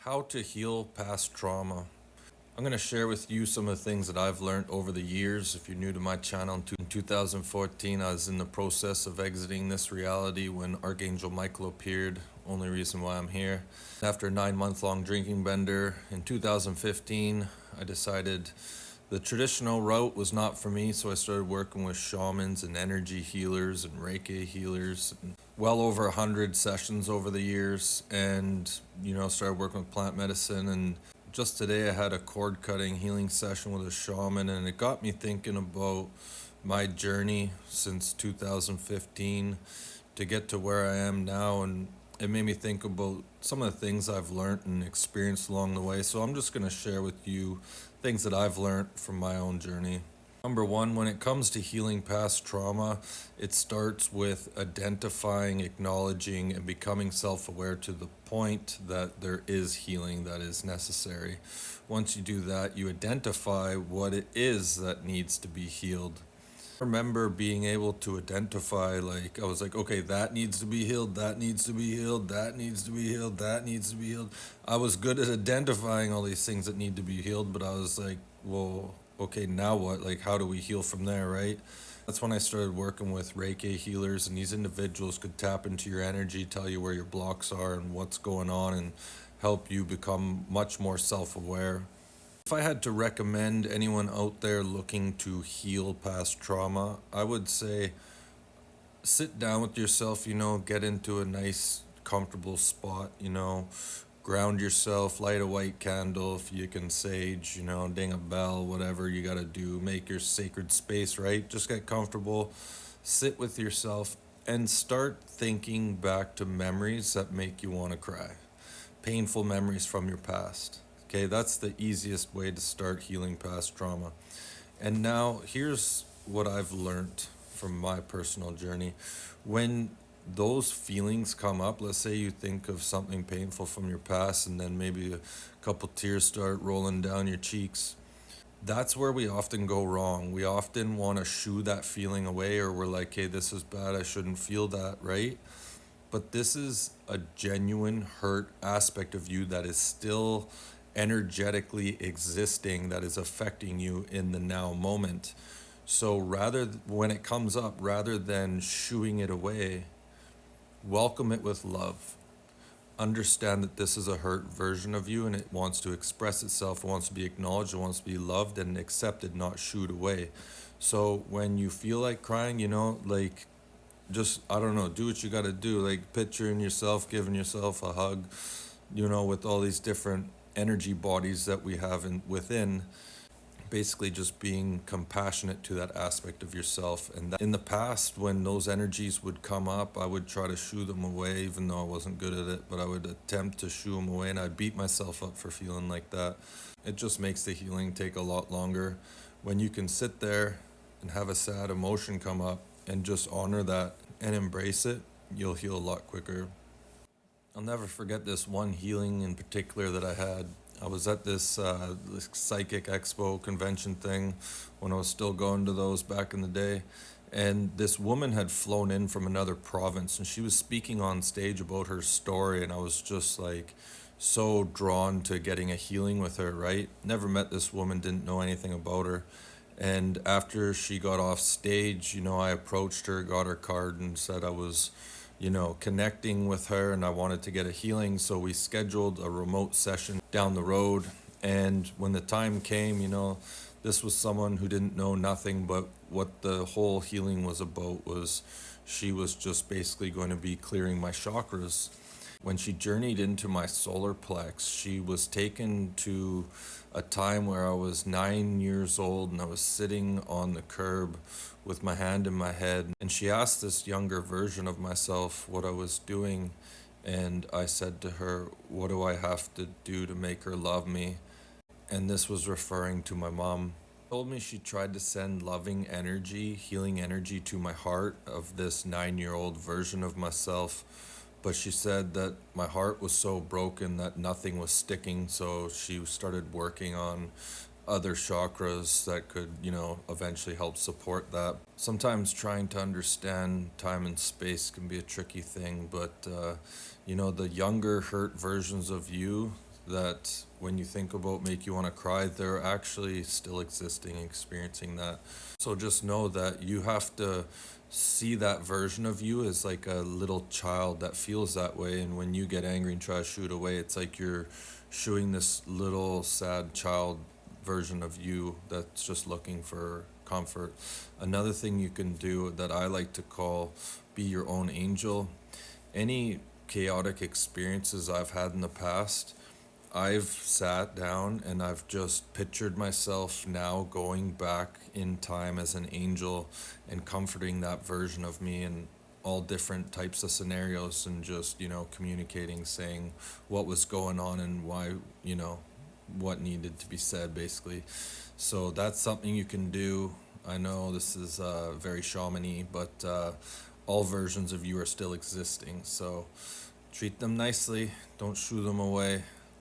How to heal past trauma. I'm going to share with you some of the things that I've learned over the years. If you're new to my channel, in 2014, I was in the process of exiting this reality when Archangel Michael appeared. Only reason why I'm here. After a 9-month long drinking bender in 2015, I decided the traditional route was not for me, so I started working with shamans and energy healers and Reiki healers. Well over 100 sessions over the years, and started working with plant medicine. And just today, I had a cord cutting healing session with a shaman, and it got me thinking about my journey since 2015 to get to where I am now. And it made me think about some of the things I've learned and experienced along the way. So I'm just going to share with you things that I've learned from my own journey. Number one, when it comes to healing past trauma, it starts with identifying, acknowledging, and becoming self-aware to the point that there is healing that is necessary. Once you do that, you identify what it is that needs to be healed. I remember being able to identify, I was like, okay, that needs to be healed, that needs to be healed, that needs to be healed, that needs to be healed. I was good at identifying all these things that need to be healed, but I was like, well, okay, now what? How do we heal from there, right? That's when I started working with Reiki healers, and these individuals could tap into your energy, tell you where your blocks are and what's going on, and help you become much more self-aware. If I had to recommend anyone out there looking to heal past trauma, I would say sit down with yourself, get into a nice, comfortable spot, ground yourself, light a white candle if you can, sage, ding a bell, whatever you got to do, make your sacred space, right? Just get comfortable, sit with yourself, and start thinking back to memories that make you want to cry, painful memories from your past. Okay, that's the easiest way to start healing past trauma. And now here's what I've learned from my personal journey. When those feelings come up, let's say you think of something painful from your past, and then maybe a couple tears start rolling down your cheeks. That's where we often go wrong. We often want to shoo that feeling away, or we're like, hey, this is bad, I shouldn't feel that, right? But this is a genuine hurt aspect of you that is still energetically existing, that is affecting you in the now moment. So when it comes up, rather than shooing it away, welcome it with love. Understand that this is a hurt version of you, and it wants to express itself, it wants to be acknowledged, it wants to be loved and accepted, not shooed away. So when you feel like crying, just, I don't know, do what you got to do. Picturing yourself giving yourself a hug, with all these different energy bodies that we have within. Basically just being compassionate to that aspect of yourself. And in the past, when those energies would come up, I would try to shoo them away, even though I wasn't good at it, but I would attempt to shoo them away, and I'd beat myself up for feeling like that. It just makes the healing take a lot longer. When you can sit there and have a sad emotion come up and just honor that and embrace it, you'll heal a lot quicker. I'll never forget this one healing in particular that I had. I was at this psychic expo convention thing when I was still going to those back in the day. And this woman had flown in from another province, and she was speaking on stage about her story. And I was just so drawn to getting a healing with her, right? Never met this woman, didn't know anything about her. And after she got off stage, I approached her, got her card, and said I was connecting with her and I wanted to get a healing. So we scheduled a remote session down the road. And when the time came, this was someone who didn't know nothing, but what the whole healing was about was she was just basically going to be clearing my chakras. When she journeyed into my solar plex, she was taken to a time where I was 9 years old and I was sitting on the curb with my hand in my head. And she asked this younger version of myself what I was doing. And I said to her, what do I have to do to make her love me? And this was referring to my mom. She told me she tried to send loving energy, healing energy to my heart of this 9-year-old version of myself. But she said that my heart was so broken that nothing was sticking, so she started working on other chakras that could, eventually help support that. Sometimes trying to understand time and space can be a tricky thing, but, the younger hurt versions of you, that when you think about make you want to cry, they're actually still existing, experiencing that. So just know that you have to see that version of you as like a little child that feels that way. And when you get angry and try to shoot away, it's like you're shooing this little sad child version of you that's just looking for comfort. Another thing you can do that I like to call be your own angel. Any chaotic experiences I've had in the past, I've sat down and I've just pictured myself now going back in time as an angel and comforting that version of me in all different types of scenarios, and just, communicating, saying what was going on and why, what needed to be said, basically. So that's something you can do. I know this is very shamany, but all versions of you are still existing. So treat them nicely, don't shoo them away.